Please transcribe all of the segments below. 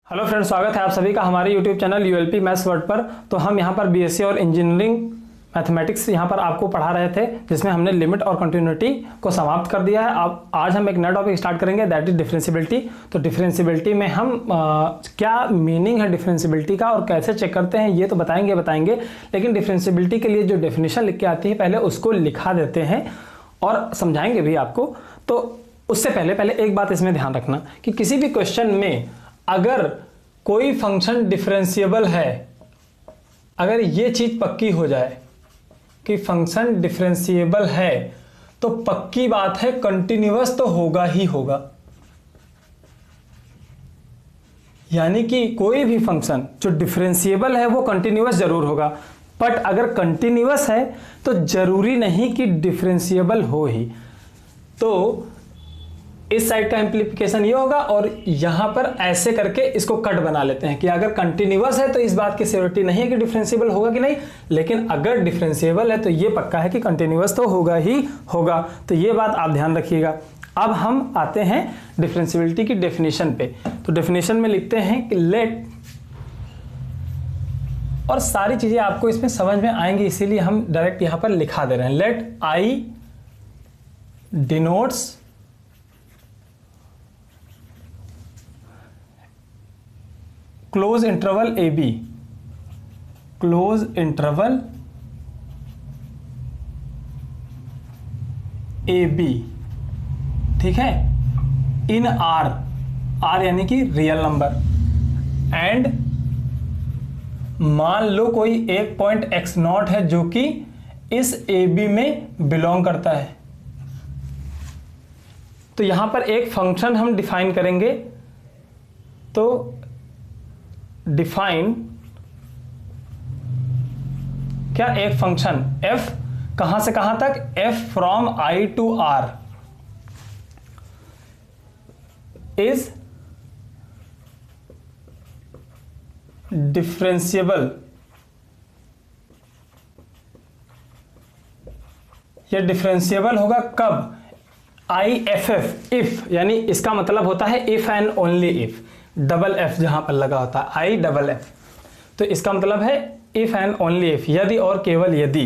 Hello friends, स्वागत है आप सभी का हमारे यूट्यूब चैनल यूएलपी मैथ्स वर्ल्ड पर। तो हम यहाँ पर बीएससी और इंजीनियरिंग मैथमेटिक्स यहाँ पर आपको पढ़ा रहे थे, जिसमें हमने लिमिट और कंटिन्यूटी को समाप्त कर दिया है। अब आज हम एक नया टॉपिक स्टार्ट करेंगे, दैट इज डिफरेंशियबिलिटी। तो डिफरेंशियबिलिटी में हम क्या मीनिंग है डिफरेंशियबिलिटी का और कैसे चेक करते हैं ये तो बताएंगे। लेकिन डिफरेंशियबिलिटी के लिए जो डेफिनेशन लिख के आती है पहले उसको लिखा देते हैं और समझाएंगे भी आपको। तो उससे पहले एक बात इसमें ध्यान रखना कि किसी भी क्वेश्चन में अगर कोई फंक्शन डिफरेंशिएबल है, अगर ये चीज पक्की हो जाए कि फंक्शन डिफरेंशिएबल है तो पक्की बात है कंटिन्यूअस तो होगा ही होगा। यानी कि कोई भी फंक्शन जो डिफरेंशिएबल है वो कंटिन्यूअस जरूर होगा, बट अगर कंटिन्यूअस है तो जरूरी नहीं कि डिफरेंशिएबल हो ही। तो इस साइड का इंप्लीकेशन ये होगा और यहां पर ऐसे करके इसको कट बना लेते हैं कि अगर कंटिन्यूअस है तो इस बात की श्योरिटी नहीं है कि डिफरेंशिएबल होगा कि नहीं, लेकिन अगर डिफरेंशिएबल है तो ये पक्का है कि कंटिन्यूअस तो होगा ही होगा। तो ये बात आप ध्यान रखिएगा। अब हम आते हैं डिफरेंशिएबिलिटी की डेफिनेशन पे। तो डेफिनेशन में लिखते हैं कि लेट, और सारी चीजें आपको इसमें समझ में आएंगी इसीलिए हम डायरेक्ट यहां पर लिखा दे रहे हैं। Let I denotes close interval A B, close interval A B, ठीक है, इन आर, आर यानी कि रियल नंबर, एंड मान लो कोई एक पॉइंट एक्स नॉट है जो कि इस ए बी में बिलोंग करता है। तो यहां पर एक फंक्शन हम डिफाइन करेंगे। तो डिफाइन क्या, एक फंक्शन f कहां से कहां तक, f from i to r is differentiable. यह डिफरेंशिएबल होगा कब, IFF, इफ, यानी इसका मतलब होता है if and only if, double F जहां पर लगा होता है आई डबल एफ। तो इसका मतलब है इफ एंड ओनली इफ, यदि और केवल यदि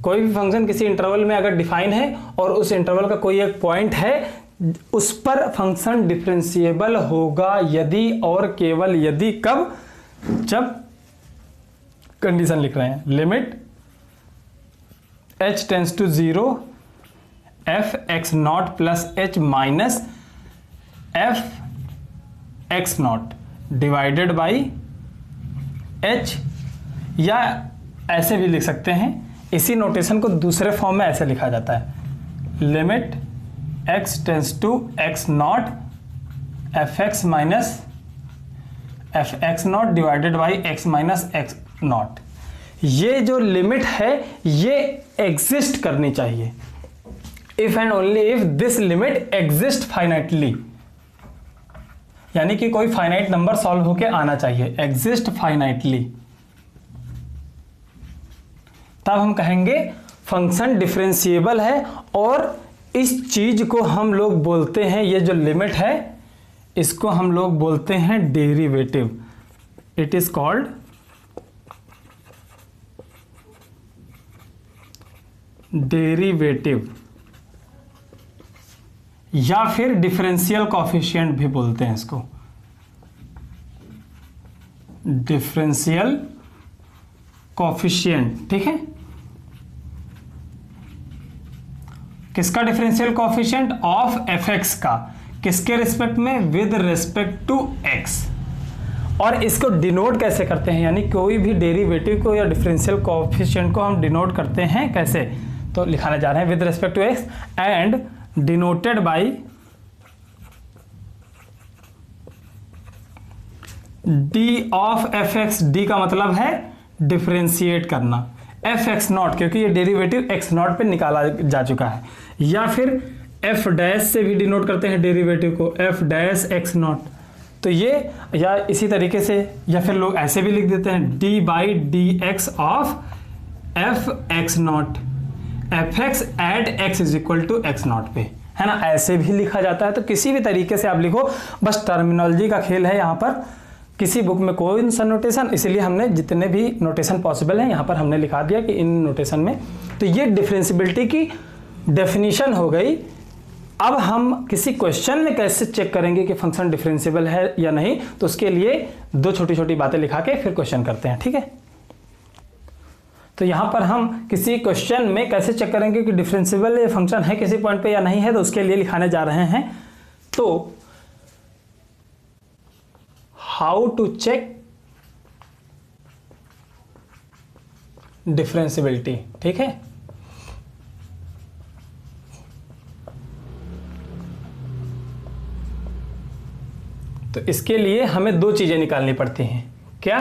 कोई भी फंक्शन किसी इंटरवल में अगर डिफाइन है और उस इंटरवल का कोई एक पॉइंट है उस पर फंक्शन डिफरेंशिएबल होगा यदि और केवल यदि, कब, जब कंडीशन लिख रहे हैं limit h tends to 0 f x not plus h minus f x not divided by h, या ऐसे भी लिख सकते हैं। इसी नोटेशन को दूसरे फॉर्म में ऐसे लिखा जाता है, limit x tends to x not f x minus f x not divided by x minus x not. ये जो लिमिट है ये एग्जिस्ट करनी चाहिए, if and only if this limit exist finitely, यानी कि कोई फाइनाइट नंबर सॉल्व होके आना चाहिए, एग्जिस्ट फाइनाइटली, तब हम कहेंगे फंक्शन डिफरेंशिएबल है। और इस चीज को हम लोग बोलते हैं, ये जो लिमिट है इसको हम लोग बोलते हैं derivative. It is called derivative, या फिर डिफरेंशियल कॉफिशिएंट भी बोलते हैं इसको, डिफरेंशियल कॉफिशिएंट, ठीक है। किसका differential coefficient, of f x का, किसके रिस्पेक्ट में, विद रिस्पेक्ट टू एक्स। और इसको डिनोट कैसे करते हैं, यानी कोई भी डेरिवेटिव को या डिफरेंशियल कॉफिशिएंट को हम डिनोट करते हैं कैसे, तो लिखाने जा रहे हैं with respect to x and denoted by d of f x. D का मतलब है डिफरेंशिएट करना, एफ एक्स नॉट, क्योंकि ये डेरिवेटिव एक्स नॉट पे निकाला जा चुका है। या फिर एफ डैश से भी डिनोट करते हैं डेरिवेटिव को, एफ डैश एक्स नॉट। तो ये, या इसी तरीके से, या फिर लोग ऐसे भी लिख देते हैं d by d x of f x not, f x at x is equal to x not पे, है ना, ऐसे भी लिखा जाता है। तो किसी भी तरीके से आप लिखो, बस टर्मिनोलॉजी का खेल है यहाँ पर। किसी बुक में कोई सा नोटेशन, इसीलिए हमने जितने भी नोटेशन पॉसिबल हैं यहाँ पर हमने लिखा दिया कि इन नोटेशन में। तो ये डिफरेंशियबिलिटी की डेफिनेशन हो गई। अब हम किसी क्वेश्चन में कैसे चेक करेंगे कि फंक्शन डिफरेंशिएबल है या नहीं, तो उसके लिए दो छोटी छोटी बातें लिखा के फिर क्वेश्चन करते हैं, ठीक है। तो यहाँ पर हम किसी क्वेश्चन में कैसे चेक करेंगे कि डिफरेंशिएबल फंक्शन है किसी पॉइंट पे या नहीं है, तो उसके लिए लिखाने जा रहे हैं। तो हाउ टू चेक डिफरेंशियबिलिटी, ठीक है। तो इसके लिए हमें दो चीजें निकालनी पड़ती हैं। क्या?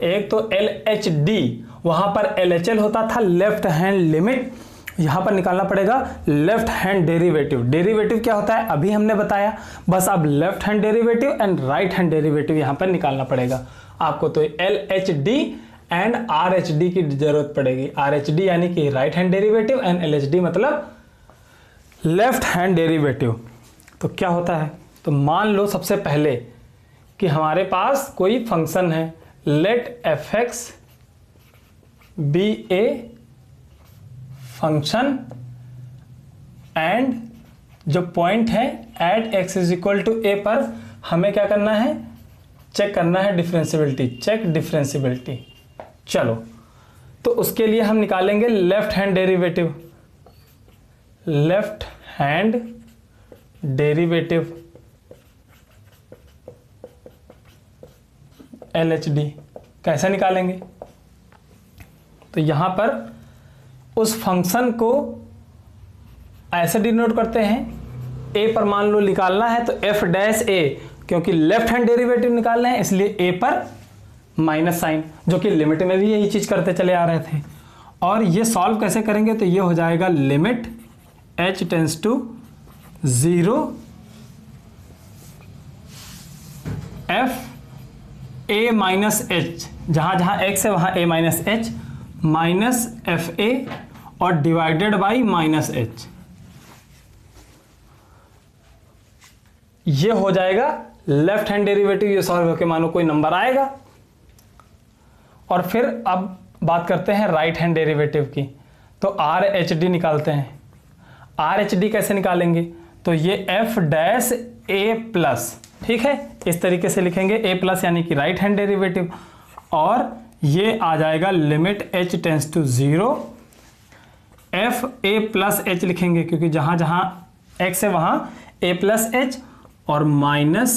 एक तो LHD, वहां पर LHL होता था लेफ्ट हैंड लिमिट, यहां पर निकालना पड़ेगा लेफ्ट हैंड डेरिवेटिव। डेरिवेटिव क्या होता है अभी हमने बताया, बस अब left hand derivative and right hand derivative यहां पर निकालना पड़ेगा आपको। तो LHD एंड RHD की जरूरत पड़ेगी। RHD यानी कि right hand derivative and LHD मतलब लेफ्ट हैंड डेरिवेटिव। तो क्या होता है, तो मान लो सबसे पहले कि हमारे पास कोई फंक्शन है, let fx be a function and जो पॉइंट है at x is equal to a पर हमें क्या करना है, चेक करना है डिफरेंशियबिलिटी, चेक डिफरेंशियबिलिटी। चलो, तो उसके लिए हम निकालेंगे left hand derivative, left hand derivative LHD। कैसे निकालेंगे, तो यहां पर उस फंक्शन को ऐसे डिनोट करते हैं, a पर मान लो निकालना है तो f डैश a, क्योंकि लेफ्ट हैंड डेरिवेटिव निकालना है इसलिए a पर माइनस साइन, जो कि लिमिट में भी यही चीज करते चले आ रहे थे। और ये सॉल्व कैसे करेंगे, तो ये हो जाएगा limit h tends to 0 f a minus h, जहां जहां x है वहां a minus h minus f a और डिवाइडेड बाई माइनस एच। ये हो जाएगा लेफ्ट हैंड डेरिवेटिव। ये सॉल्व होकर मानो कोई नंबर आएगा। और फिर अब बात करते हैं राइट हैंड डेरिवेटिव की। तो RHD निकालते हैं। RHD कैसे निकालेंगे, तो ये f डैश a प्लस, ठीक है, इस तरीके से लिखेंगे a प्लस यानी कि राइट हैंड डेरिवेटिव। और ये आ जाएगा limit h tends to 0 f a plus h लिखेंगे, क्योंकि जहां जहां x है वहां a प्लस h और माइनस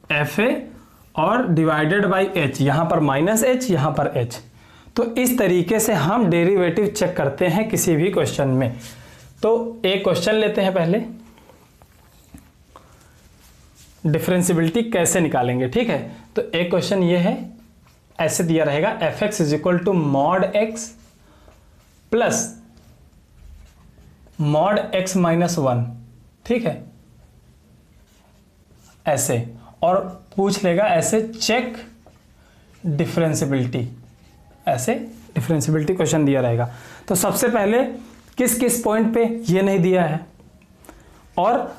एफ ए और डिवाइडेड बाई h, यहां पर माइनस h यहां पर h। तो इस तरीके से हम डेरिवेटिव चेक करते हैं किसी भी क्वेश्चन में। तो एक क्वेश्चन लेते हैं पहले, डिफरेंशियबिलिटी कैसे निकालेंगे, ठीक है। तो एक क्वेश्चन ये है, ऐसे दिया रहेगा fx is equal to mod x plus mod x minus 1, ठीक है, ऐसे। और पूछ लेगा ऐसे चेक डिफरेंशियबिलिटी, ऐसे डिफरेंशियबिलिटी क्वेश्चन दिया रहेगा। तो सबसे पहले किस किस पॉइंट पे ये नहीं दिया है, और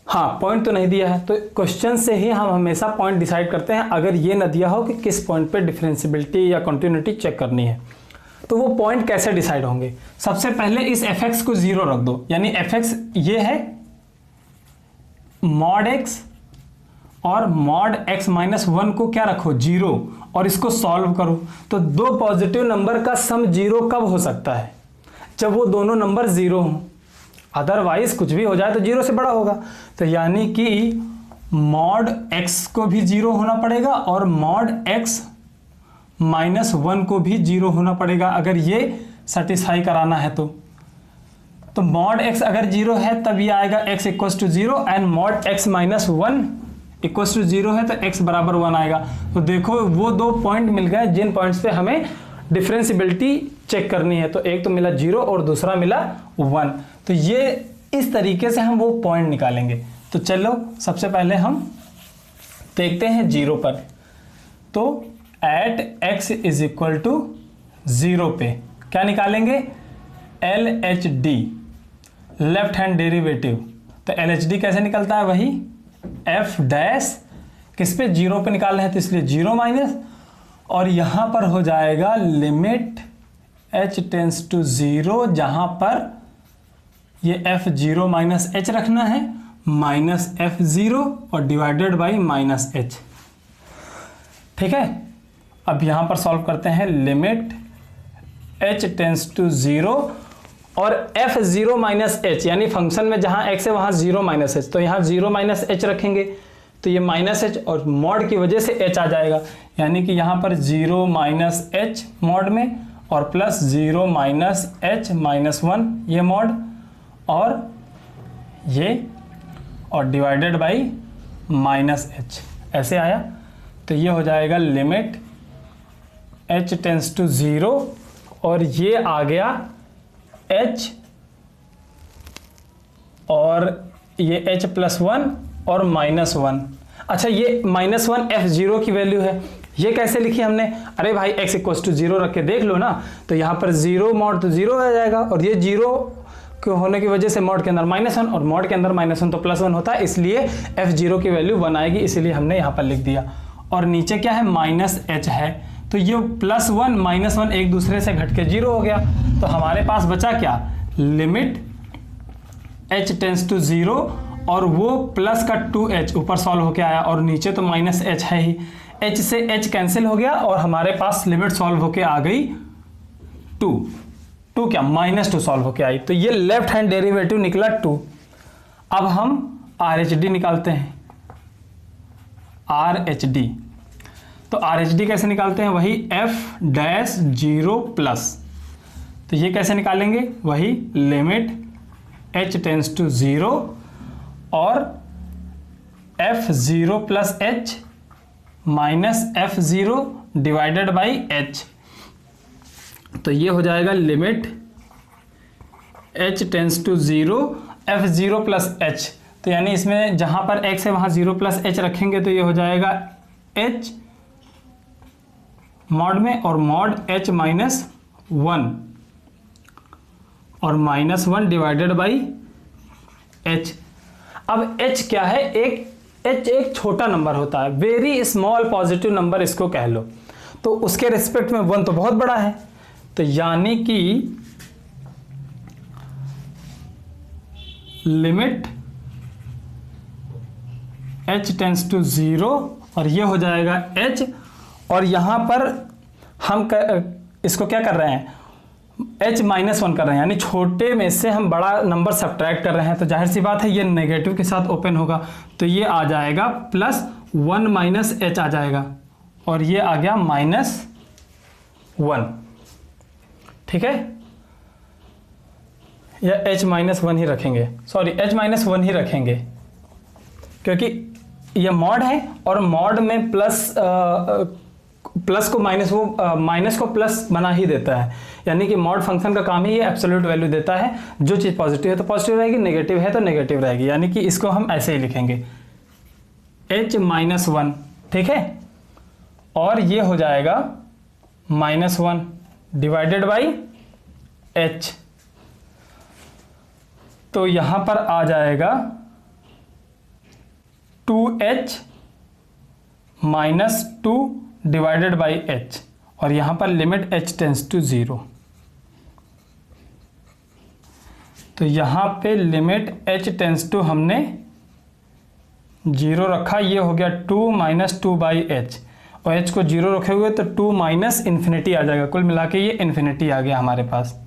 हाँ पॉइंट तो नहीं दिया है, तो क्वेश्चन से ही हम हमेशा पॉइंट डिसाइड करते हैं। अगर ये न दिया हो कि किस पॉइंट पे डिफरेंशियबिलिटी या कंटिन्यूटी चेक करनी है, तो वो पॉइंट कैसे डिसाइड होंगे। सबसे पहले इस fx को 0 रख दो, यानी fx ये है मॉड x और मॉड x माइनस 1 को क्या रखो 0, और इसको सॉल्व करो। तो दो पॉजिटिव नंबर का सम 0 कब हो सकता है, जब वो दोनों नंबर 0 हों, अदरवाइज कुछ भी हो जाए तो 0 से बड़ा होगा। तो यानी कि मॉड x को भी 0 होना पड़ेगा और मॉड x माइनस 1 को भी 0 होना पड़ेगा, अगर ये सेटिस्फाई कराना है तो मॉड x अगर 0 है तब ये आएगा x equals to 0 and mod x minus 1 equals to 0 है तो x बराबर 1 आएगा। तो देखो वो दो पॉइंट मिल गए जिन पॉइंट्स पे हमें डिफरेंशियबिलिटी चेक करनी है। तो एक तो मिला 0 और दूसरा मिला 1। तो ये इस तरीके से हम वो पॉइंट निकालेंगे। तो चलो सबसे पहले हम देखते हैं 0 पर। तो at x is equal to 0 पे क्या निकालेंगे, LHD लेफ्ट हैंड डेरिवेटिव। तो LHD कैसे निकलता है, वही f डैश किस पे, 0 पे निकाल रहे हैं तो इसलिए 0 माइनस, और यहां पर हो जाएगा लिमिट h टेंस टू 0, जहां पर ये f0 माइनस h रखना है, माइनस f0 और डिवाइडेड बाई माइनस h। ठीक है, अब यहां पर सॉल्व करते हैं। लिमिट h टेंस टू 0 और f0 माइनस h, यानी फंक्शन में जहां x है वहां 0 माइनस h, तो यहां 0 माइनस h रखेंगे तो ये माइनस h और मॉड की वजह से h आ जाएगा, यानी कि यहां पर 0 माइनस h मॉड में और प्लस 0 माइनस h माइनस 1 ये मॉड और ये और डिवाइडेड बाई माइनस h, ऐसे आया। तो ये हो जाएगा लिमिट h टेंस टू 0 और ये आ गया h और ये h प्लस 1 और माइनस 1। अच्छा, ये माइनस 1 f0 की वैल्यू है, ये कैसे लिखी हमने? अरे भाई x इक्वल टू 0 रख के देख लो ना, तो यहाँ पर 0 मॉड तो 0 आ जाएगा और ये 0 के होने की वजह से मॉड के अंदर माइनस 1 और मॉड के अंदर माइनस 1 तो प्लस 1 होता है, इसलिए f0 की वैल्यू 1 आएगी, इसीलिए हमने यहाँ पर लिख दिया। और नीचे क्या है, माइनस h है, तो ये प्लस 1 माइनस 1 एक दूसरे से घट के 0 हो गया, तो हमारे पास बचा क्या, लिमिट h टेंस टू 0 और वो प्लस का 2h ऊपर सॉल्व होके आया और नीचे तो माइनस h है ही, h से h कैंसिल हो गया और हमारे पास लिमिट सॉल्व होके आ गई 2 क्या, -2 सॉल्व होके आई, तो ये लेफ्ट हैंड डेरिवेटिव निकला 2। अब हम RHD निकालते हैं, RHD, तो RHD कैसे निकालते हैं, वही f'0 प्लस, तो ये कैसे निकालेंगे, वही लिमिट h टेंस टू 0 और f0 plus h minus f0 divided by h, तो ये हो जाएगा limit h tends to 0 f0 plus h, तो यानी इसमें जहां पर x है वहां 0 प्लस h रखेंगे तो ये हो जाएगा h मॉड में और मॉड h माइनस 1 और माइनस 1 डिवाइडेड बाई h। अब h क्या है, h एक छोटा नंबर होता है, वेरी स्मॉल पॉजिटिव नंबर इसको कह लो, तो उसके रिस्पेक्ट में 1 तो बहुत बड़ा है, तो यानी कि लिमिट h टेंस टू 0 और ये हो जाएगा h, और यहां पर हम इसको क्या कर रहे हैं, h माइनस 1 कर रहे हैं, यानी छोटे में से हम बड़ा नंबर सब्ट्रैक्ट कर रहे हैं, तो जाहिर सी बात है ये नेगेटिव के साथ ओपन होगा, तो ये आ जाएगा प्लस 1 माइनस h आ जाएगा और ये आ गया -1। ठीक है, या h माइनस 1 ही रखेंगे, सॉरी h माइनस 1 ही रखेंगे, क्योंकि ये मॉड है और मॉड में प्लस को माइनस, वो माइनस को प्लस बना ही देता है, यानी कि मॉड फंक्शन का काम ही ये एब्सोल्यूट वैल्यू देता है, जो चीज़ पॉजिटिव है तो पॉजिटिव रहेगी, नेगेटिव है तो नेगेटिव रहेगी, यानी कि इसको हम ऐसे ही लिखेंगे h माइनस 1। ठीक है, और ये हो जाएगा -1 डिवाइडेड बाई h, तो यहां पर आ जाएगा 2h minus 2 divided by h, और यहां पर लिमिट h टेंस टू 0, तो यहां पे लिमिट h टेंस टू हमने 0 रखा, ये हो गया 2 माइनस 2 बाई h, और h को 0 रखे हुए तो 2 माइनस इन्फिनिटी आ जाएगा, कुल मिला के ये इन्फिनिटी आ गया हमारे पास।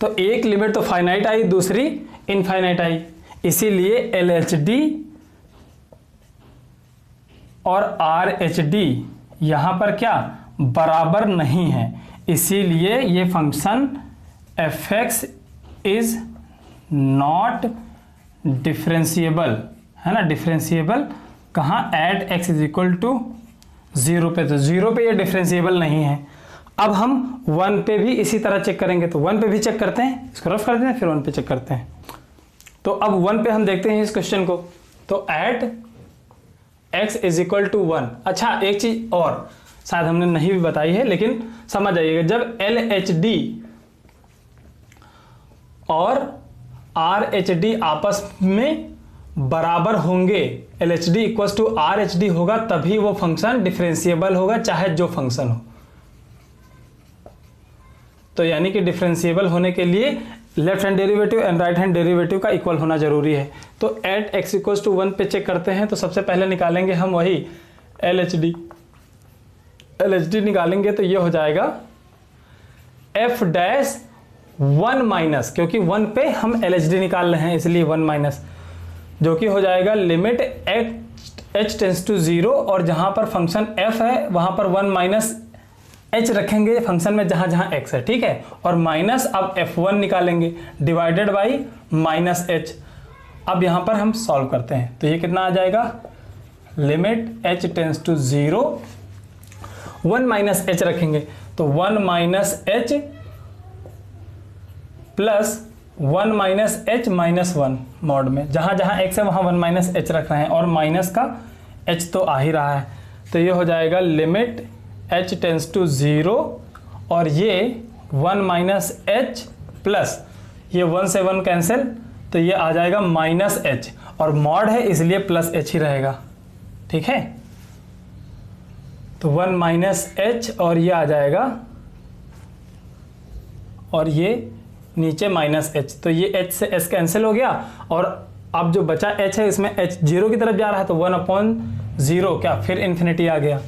तो एक लिमिट तो फाइनाइट आई, दूसरी इनफाइनाइट आई, इसीलिए LHD और RHD यहां पर क्या बराबर नहीं है, इसीलिए ये function fx is not differentiable, है ना, डिफरेंशिएबल कहाँ, at x is equal to 0 पे, तो 0 पे ये डिफरेंशिएबल नहीं है। अब हम 1 पे भी इसी तरह चेक करेंगे, तो 1 पे भी चेक करते हैं, इसको रफ करते हैं फिर 1 पे चेक करते हैं। तो अब 1 पे हम देखते हैं इस क्वेश्चन को, तो at x is equal to 1। अच्छा, एक चीज और शायद हमने नहीं भी बताई है, लेकिन समझ आइएगा, जब LHD और RHD आपस में बराबर होंगे LHD इक्वल्स टू RHD होगा तभी वो फंक्शन डिफरेंशिएबल होगा, चाहे जो फंक्शन हो। तो यानी कि डिफरेंशिएबल होने के लिए left hand derivative and right hand derivative का इक्वल होना जरूरी है। तो एट x इक्वल्स टू 1 पे चेक करते हैं। तो सबसे पहले निकालेंगे हम वही LHD निकालेंगे तो ये हो जाएगा f डैश 1 माइनस, क्योंकि 1 पे हम LHD निकाल रहे हैं इसलिए 1 माइनस, जो कि हो जाएगा लिमिट h टेंस टू 0, और जहां पर फंक्शन f है वहां पर 1 माइनस h रखेंगे फंक्शन में जहां जहां x है, ठीक है। और माइनस अब f1 निकालेंगे डिवाइडेड बाई माइनस h। अब यहां पर हम सॉल्व करते हैं तो ये कितना आ जाएगा, limit h tends to 0, 1 minus h रखेंगे तो 1 minus h plus 1 minus h minus 1 mod में, जहां जहां x है वहां 1 माइनस h रख रहे हैं, और माइनस का h तो आ ही रहा है। तो ये हो जाएगा लिमिट h टेंस टू 0, और ये 1 माइनस h प्लस ये 1 से 1 कैंसिल, तो ये आ जाएगा माइनस h, और मॉड है इसलिए प्लस h ही रहेगा, ठीक है। तो 1 माइनस h और ये आ जाएगा, और ये नीचे माइनस h, तो ये h से s कैंसिल हो गया, और अब जो बचा h है इसमें h 0 की तरफ जा रहा है तो 1/0 क्या फिर इन्फिनिटी आ गया,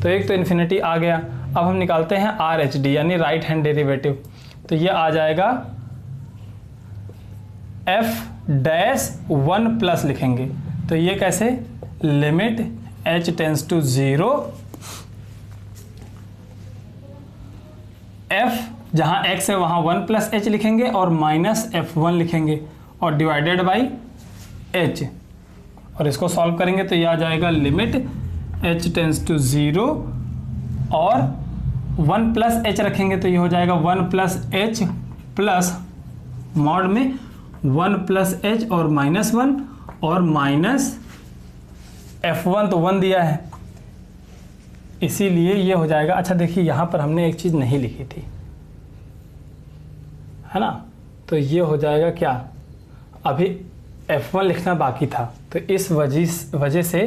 तो एक तो इन्फिनिटी आ गया। अब हम निकालते हैं RHD यानी राइट हैंड डेरिवेटिव, तो ये आ जाएगा f डैश 1 प्लस लिखेंगे, तो ये कैसे, limit h tends to 0, f जहां x है वहां 1 प्लस h लिखेंगे और माइनस f1 लिखेंगे और डिवाइडेड बाई h, और इसको सॉल्व करेंगे तो ये आ जाएगा लिमिट h टेंस टू 0, और 1 प्लस h रखेंगे तो ये हो जाएगा 1 प्लस h प्लस मॉड में 1 प्लस h और माइनस 1 और माइनस f1, तो 1 दिया है इसीलिए ये हो जाएगा। अच्छा देखिए यहाँ पर हमने एक चीज़ नहीं लिखी थी, है ना, तो ये हो जाएगा क्या, अभी f1 लिखना बाकी था, तो इस वजह से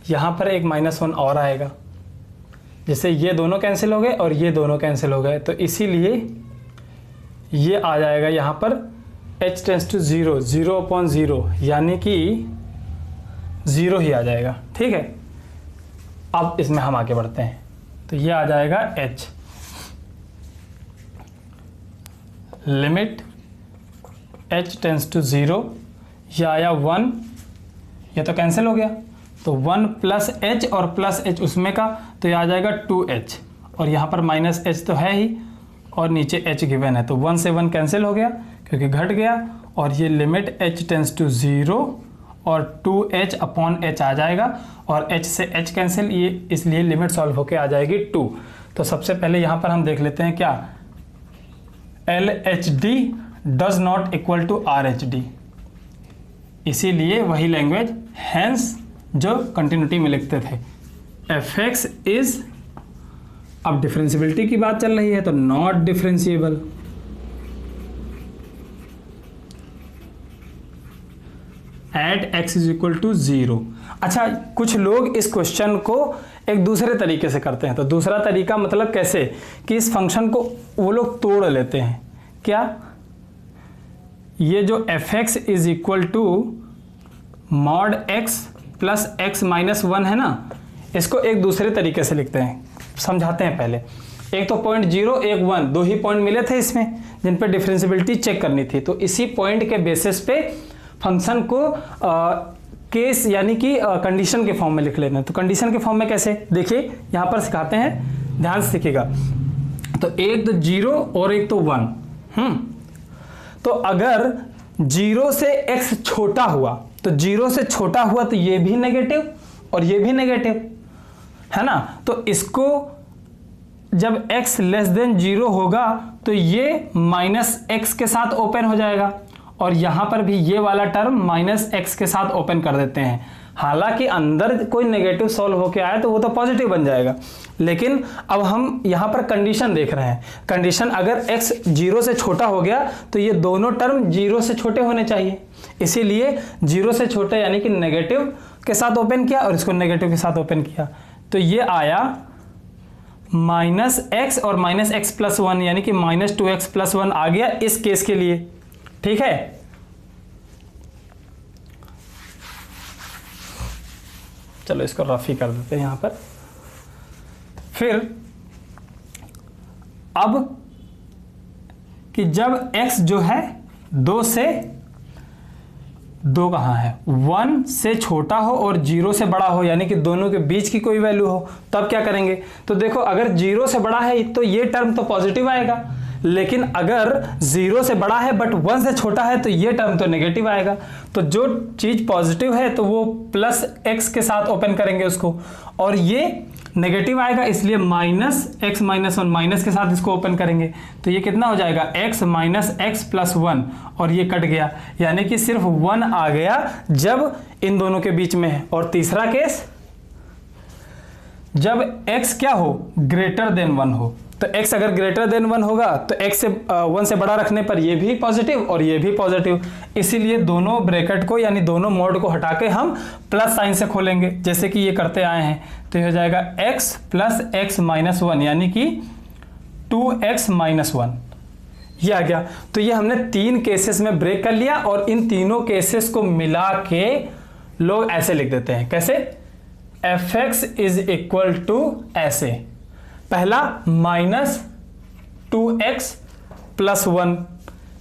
यहाँ पर एक -1 और आएगा, जैसे ये दोनों कैंसिल हो गए और ये दोनों कैंसिल हो गए, तो इसीलिए ये आ जाएगा यहाँ पर h टेंस टू 0, 0/0 यानी कि 0 ही आ जाएगा, ठीक है। अब इसमें हम आगे बढ़ते हैं तो ये आ जाएगा h limit h tends to 0, ये आया 1, ये तो कैंसिल हो गया, तो 1 प्लस h और प्लस h उसमें का, तो ये आ जाएगा 2h, और यहाँ पर माइनस h तो है ही और नीचे h गिवन है, तो 1 से 1 कैंसिल हो गया क्योंकि घट गया, और ये लिमिट h टेंस टू 0 और 2h अपॉन h आ जाएगा, और h से h कैंसिल, ये इसलिए लिमिट सॉल्व होके आ जाएगी 2। तो सबसे पहले यहाँ पर हम देख लेते हैं क्या, LHD does not equal to RHD, इसीलिए वही लैंग्वेज हैंस जो कंटिन्यूटी में लिखते थे, fx इज, अब डिफरेंशियबिलिटी की बात चल रही है तो not differentiable, at x is equal to 0। अच्छा कुछ लोग इस क्वेश्चन को एक दूसरे तरीके से करते हैं, तो दूसरा तरीका मतलब कैसे कि इस फंक्शन को वो लोग तोड़ लेते हैं, क्या, ये जो fx is equal to mod x plus x minus 1 है ना, इसको एक दूसरे तरीके से लिखते हैं, समझाते हैं पहले। एक तो 0.0 एक 1, दो ही पॉइंट मिले थे इसमें जिन पे डिफरेंशियबिलिटी चेक करनी थी, तो इसी पॉइंट के बेसिस पे फंक्शन को केस यानी कि कंडीशन के फॉर्म में लिख लेना है। तो कंडीशन के फॉर्म में कैसे, देखिए यहाँ पर सिखाते हैं, ध्यान से सीखिएगा। तो एक तो 0 और एक तो 1, तो अगर 0 से x छोटा हुआ, तो 0 से छोटा हुआ तो ये भी नेगेटिव और ये भी नेगेटिव, है ना, तो इसको जब x लेस देन 0 होगा तो ये माइनस x के साथ ओपन हो जाएगा, और यहां पर भी ये वाला टर्म माइनस x के साथ ओपन कर देते हैं। हालांकि अंदर कोई नेगेटिव सॉल्व होके आए तो वो तो पॉजिटिव बन जाएगा, लेकिन अब हम यहां पर कंडीशन देख रहे हैं, कंडीशन अगर x 0 से छोटा हो गया तो ये दोनों टर्म 0 से छोटे होने चाहिए, इसीलिए 0 से छोटे यानी कि नेगेटिव के साथ ओपन किया और इसको नेगेटिव के साथ ओपन किया, तो ये आया -x और -x+1 यानी कि -2x+1 आ गया इस केस के लिए। ठीक है, चलो इसको रफ ही कर देते हैं यहां पर। फिर अब कि जब x जो है 2 कहाँ है, 1 से छोटा हो और 0 से बड़ा हो, यानी कि दोनों के बीच की कोई वैल्यू हो, तब क्या करेंगे? तो देखो अगर 0 से बड़ा है तो ये टर्म तो पॉजिटिव आएगा, लेकिन अगर 0 से बड़ा है बट 1 से छोटा है तो ये टर्म तो नेगेटिव आएगा। तो जो चीज पॉजिटिव है तो वो +x के साथ ओपन करेंगे उसको, और ये नेगेटिव आएगा इसलिए -x - 1 माइनस के साथ इसको ओपन करेंगे। तो ये कितना हो जाएगा, x - x+1, और ये कट गया, यानी कि सिर्फ 1 आ गया जब इन दोनों के बीच में है। और तीसरा केस, जब x क्या हो, ग्रेटर देन 1 हो। तो x अगर ग्रेटर देन 1 होगा तो x से 1 से बड़ा रखने पर ये भी पॉजिटिव और ये भी पॉजिटिव, इसीलिए दोनों ब्रैकेट को यानी दोनों मोड को हटा के हम प्लस साइन से खोलेंगे, जैसे कि ये करते आए हैं। तो ये हो जाएगा x + x - 1 यानी कि 2x - 1, ये आ गया। तो ये हमने 3 केसेस में ब्रेक कर लिया, और इन तीनों केसेस को मिला के लोग ऐसे लिख देते हैं, कैसे? fx = ऐसे, पहला -2x+1,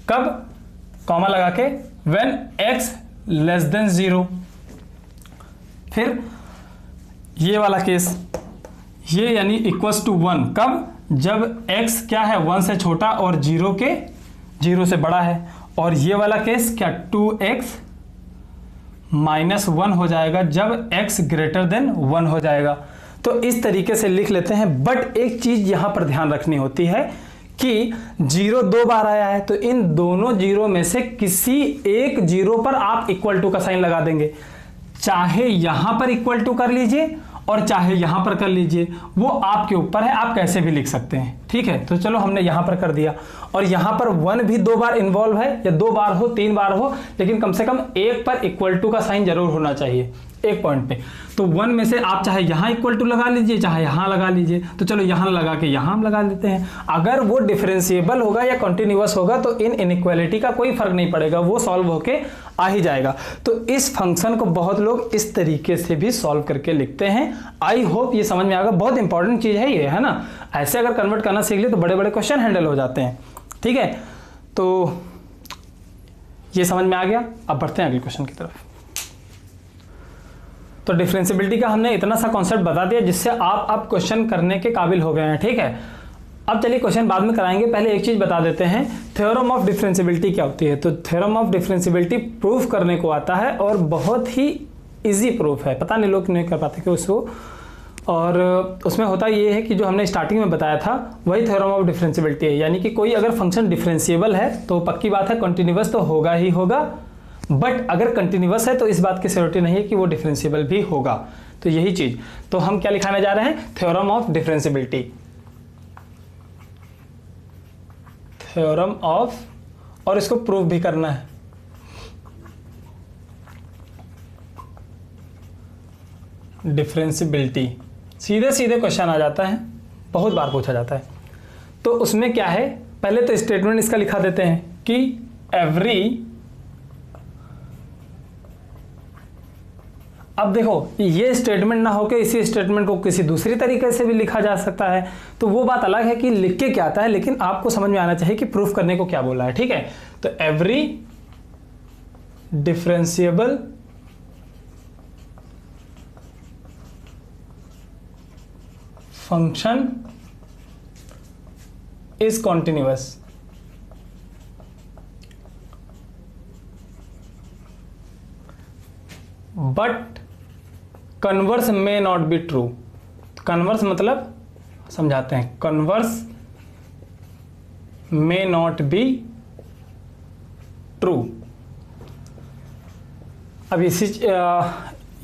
कब? कॉमा लगा के, when x < 0। फिर ये वाला केस, ये यानी =1, कब? जब x क्या है, 1 से छोटा और 0 से बड़ा है। और ये वाला केस क्या, 2x - 1 हो जाएगा जब x ग्रेटर देन 1 हो जाएगा। तो इस तरीके से लिख लेते हैं। बट एक चीज यहां पर ध्यान रखनी होती है कि 0 2 बार आया है, तो इन दोनों 0 में से किसी एक 0 पर आप = का साइन लगा देंगे, चाहे यहां पर = कर लीजिए और चाहे यहां पर कर लीजिए, वो आपके ऊपर है, आप कैसे भी लिख सकते हैं। ठीक है, तो चलो हमने यहां पर कर दिया, और यहां पर 1 भी 2 बार इन्वॉल्व है, या 2 बार हो 3 बार हो, लेकिन कम से कम एक पर = का साइन जरूर होना चाहिए एक पॉइंट पे। तो 1 में से आप चाहे यहां = लगा लीजिए, चाहे यहां लगा लीजिए। तो चलो यहां लगा के यहां हम लगा देते हैं। अगर वो डिफरेंशिएबल होगा या कॉन्टिन्यूअस होगा तो इन इनइक्वालिटी का कोई फर्क नहीं पड़ेगा, वो सॉल्व होके आ ही जाएगा। तो इस फंक्शन को बहुत लोग इस तरीके से भी सॉल्व करके लिखते हैं। आई होप ये समझ में आएगा, बहुत इंपॉर्टेंट चीज है ये, है ना। ऐसे अगर कन्वर्ट करना सीख ले तो बड़े बड़े क्वेश्चन हैंडल हो जाते हैं। ठीक है, तो ये समझ में आ गया। अब बढ़ते हैं अगले क्वेश्चन की तरफ। तो डिफरेंशिएबिलिटी का हमने इतना सा कॉन्सेप्ट बता दिया जिससे आप क्वेश्चन करने के काबिल हो गए हैं। ठीक है, अब चलिए क्वेश्चन बाद में कराएंगे, पहले एक चीज बता देते हैं, थ्योरम ऑफ डिफरेंशिएबिलिटी क्या होती है। तो थ्योरम ऑफ डिफरेंशिएबिलिटी प्रूफ करने को आता है और बहुत ही इजी प्रूफ है, पता नहीं लोग नहीं कर पाते कि उसको। और उसमें होता ये है कि जो हमने स्टार्टिंग में बताया था वही थ्योरम ऑफ डिफरेंशिएबिलिटी है, यानी कि कोई अगर फंक्शन डिफरेंशिएबल है तो पक्की बात है कंटिन्यूअस तो होगा ही होगा, बट अगर कंटिन्यूअस है तो इस बात की श्योरिटी नहीं है कि वो डिफरेंशिएबल भी होगा। तो यही चीज, तो हम क्या लिखाने जा रहे हैं, theorem of differentiability. Theorem of, और इसको प्रूव भी करना है। डिफरेंशिएबिलिटी सीधे सीधे क्वेश्चन आ जाता है, बहुत बार पूछा जाता है। तो उसमें क्या है, पहले तो स्टेटमेंट इसका लिखा देते हैं कि एवरी, अब देखो ये स्टेटमेंट ना होके इसी स्टेटमेंट को किसी दूसरी तरीके से भी लिखा जा सकता है, तो वो बात अलग है कि लिख के क्या आता है, लेकिन आपको समझ में आना चाहिए कि प्रूफ करने को क्या बोला है। ठीक है, तो every differentiable function is continuous, but converse may not be true. Converse मतलब समझाते हैं, converse may not be true. अब इसी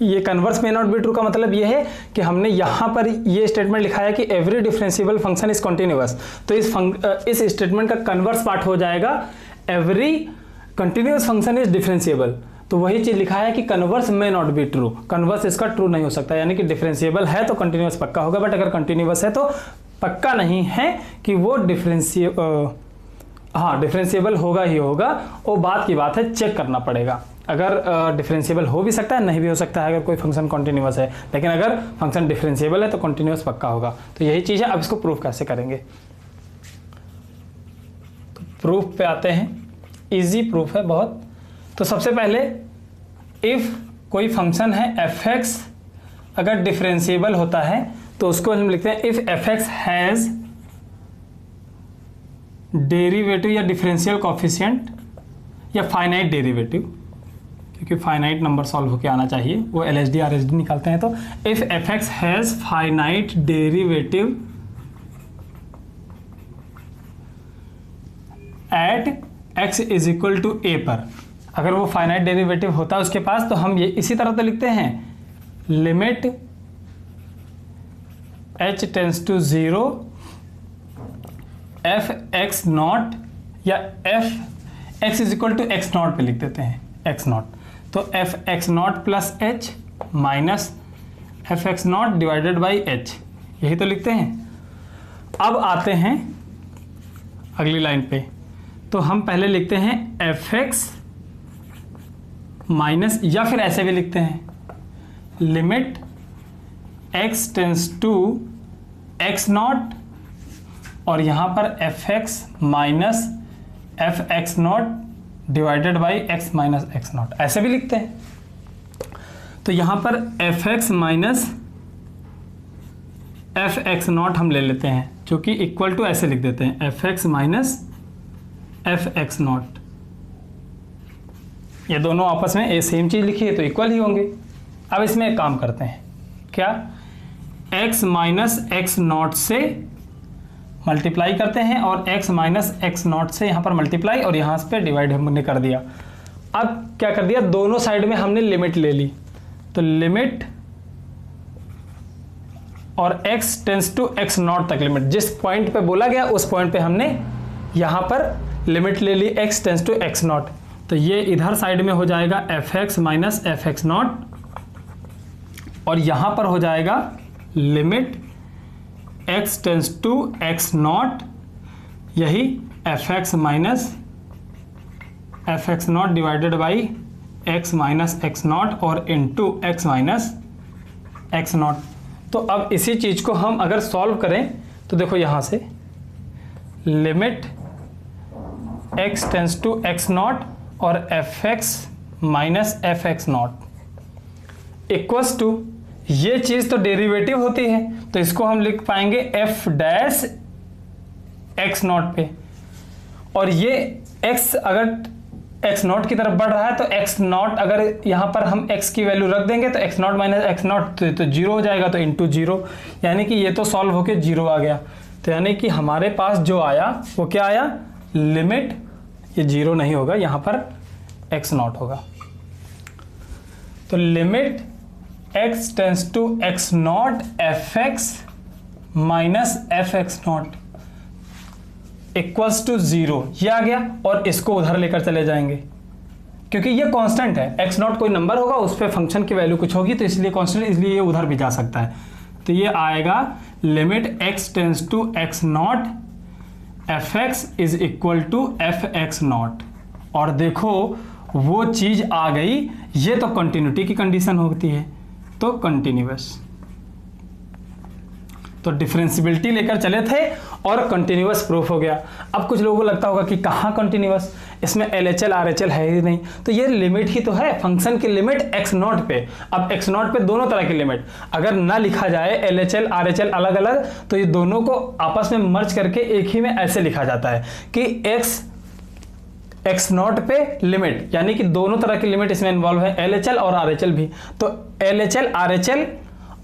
ये converse may not be true का मतलब ये है कि हमने यहां पर ये स्टेटमेंट लिखा है कि every differentiable function is continuous, तो इस स्टेटमेंट का कन्वर्स पार्ट हो जाएगा every continuous function is differentiable, तो वही चीज लिखा है कि converse may not be true, converse इसका ट्रू नहीं हो सकता, यानी कि डिफरेंशिएबल है तो कंटिन्यूअस पक्का होगा, बट अगर कंटिन्यूअस है तो पक्का नहीं है कि वो डिफरेंशिएबल होगा ही होगा, वो बात की बात है, चेक करना पड़ेगा। अगर डिफरेंशिएबल हो भी सकता है, नहीं भी हो सकता है अगर कोई फंक्शन कॉन्टिन्यूअस है, लेकिन अगर फंक्शन डिफरेंशिएबल है तो कॉन्टिन्यूअस पक्का होगा। तो यही चीज़ है। अब इसको प्रूफ कैसे करेंगे, तो प्रूफ पे आते हैं। इजी प्रूफ है बहुत। तो सबसे पहले इफ़ कोई फंक्शन है f(x) अगर डिफरेंशिएबल होता है तो उसको हम लिखते हैं इफ़ f(x) हैज़ डेरिवेटिव या डिफरेंशियल कॉफिशिएंट या फाइनाइट डेरिवेटिव, क्योंकि फाइनाइट नंबर सॉल्व होकर आना चाहिए, वो LHD RHD निकालते हैं। तो if f(x) has finite derivative at x is equal to a पर, अगर वो फाइनाइट डेरिवेटिव होता है उसके पास, तो हम ये इसी तरह तो लिखते हैं limit h tends to 0 f(x not) या f(x is equal to x not) पे लिख देते हैं x नॉट। तो f(x not plus h minus f(x not divided by h), यही तो लिखते हैं। अब आते हैं अगली लाइन पे, तो हम पहले लिखते हैं f(x) माइनस, या फिर ऐसे भी लिखते हैं limit x tends to x not, और यहाँ पर f(x) minus f(x not divided by x minus x not, ऐसे भी लिखते हैं। तो यहाँ पर f(x) माइनस f(x नॉट हम ले लेते हैं, जो कि इक्वल टू ऐसे लिख देते हैं f(x) माइनस f(x नॉट। ये दोनों आपस में ये सेम चीज़ लिखी है तो इक्वल ही होंगे। अब इसमें एक काम करते हैं, क्या x माइनस x नॉट से मल्टीप्लाई करते हैं और x माइनस x नॉट से यहाँ पर मल्टीप्लाई और यहाँ पे डिवाइड हमने कर दिया। अब क्या कर दिया, दोनों साइड में हमने लिमिट ले ली, तो लिमिट और x tends to x not तक लिमिट, जिस पॉइंट पे बोला गया उस पॉइंट पे हमने यहाँ पर लिमिट ले ली x tends to x not. तो ये इधर साइड में हो जाएगा f(x) माइनस f(x नॉट, और यहाँ पर हो जाएगा limit x tends to x naught, यही f(x) minus f(x not divided by x minus x not और into x minus x not. तो अब इसी चीज़ को हम अगर सॉल्व करें तो देखो यहाँ से limit x tends to x not और f(x) minus f(x not equals to, ये चीज़ तो डेरिवेटिव होती है तो इसको हम लिख पाएंगे f डैश x नॉट पे, और ये x अगर x नॉट की तरफ बढ़ रहा है तो x नॉट अगर यहाँ पर हम x की वैल्यू रख देंगे तो x not minus x not तो 0 हो जाएगा, तो इंटू 0, यानी कि ये तो सॉल्व होके 0 आ गया। तो यानी कि हमारे पास जो आया वो क्या आया, लिमिट, ये 0 नहीं होगा, यहाँ पर x नॉट होगा। तो limit x tends to x not f(x) minus f(x not equals to 0, ये आ गया, और इसको उधर लेकर चले जाएंगे क्योंकि ये कांस्टेंट है, x नॉट कोई नंबर होगा उस पर फंक्शन की वैल्यू कुछ होगी तो इसलिए कांस्टेंट, इसलिए ये उधर भी जा सकता है। तो ये आएगा limit x tends to x not f(x) is equal to f(x not, और देखो वो चीज आ गई, ये तो कंटिन्यूटी की कंडीशन होती है, तो कंटिन्यूअस। तो डिफरेंशियबिलिटी लेकर चले थे और कंटिन्यूअस प्रूफ हो गया। अब कुछ लोगों को लगता होगा कि कहाँ कंटिन्यूअस, इसमें LHL RHL है ही नहीं, तो ये लिमिट ही तो है, फंक्शन की लिमिट x नॉट पे। अब x नॉट पे दोनों तरह की लिमिट अगर ना लिखा जाए LHL RHL अलग अलग, तो ये दोनों को आपस में मर्ज करके एक ही में ऐसे लिखा जाता है कि x नॉट पे लिमिट, यानी कि दोनों तरह की लिमिट इसमें इन्वॉल्व है, LHL और RHL भी। तो LHL RHL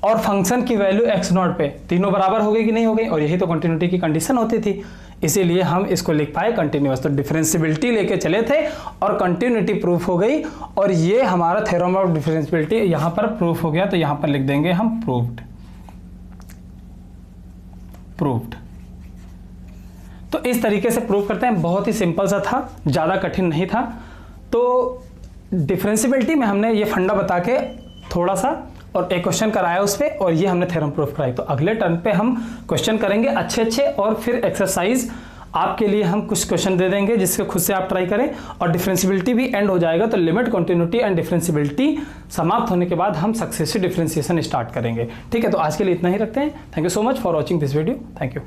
और फंक्शन की वैल्यू x नॉट पे तीनों बराबर हो गई कि नहीं हो गई, और यही तो कंटिन्यूटी की कंडीशन होती थी, इसीलिए हम इसको लिख पाए कंटिन्यूअस। तो डिफरेंशियबिलिटी लेके चले थे और कंटिन्यूटी प्रूफ हो गई, और ये हमारा थ्योरम ऑफ डिफरेंशियबिलिटी यहाँ पर प्रूफ हो गया। तो यहाँ पर लिख देंगे हम प्रूव्ड। तो इस तरीके से प्रूव करते हैं, बहुत ही सिंपल सा था, ज़्यादा कठिन नहीं था। तो डिफरेंशियबिलिटी में हमने ये फंडा बता के थोड़ा सा और एक क्वेश्चन कराया उस पर, और ये हमने थ्योरम प्रूफ कराई। तो अगले टर्न पे हम क्वेश्चन करेंगे अच्छे और फिर एक्सरसाइज आपके लिए हम कुछ क्वेश्चन दे देंगे जिसके खुद से आप ट्राई करें, और डिफरेंशियबिलिटी भी एंड हो जाएगा। तो लिमिट, कंटिन्यूटी एंड डिफरेंशियबिलिटी समाप्त होने के बाद हम सक्सेसिव डिफरेंशिएशन स्टार्ट करेंगे। ठीक है, तो आज के लिए इतना ही रखते हैं। Thank you so much for watching this video. Thank you.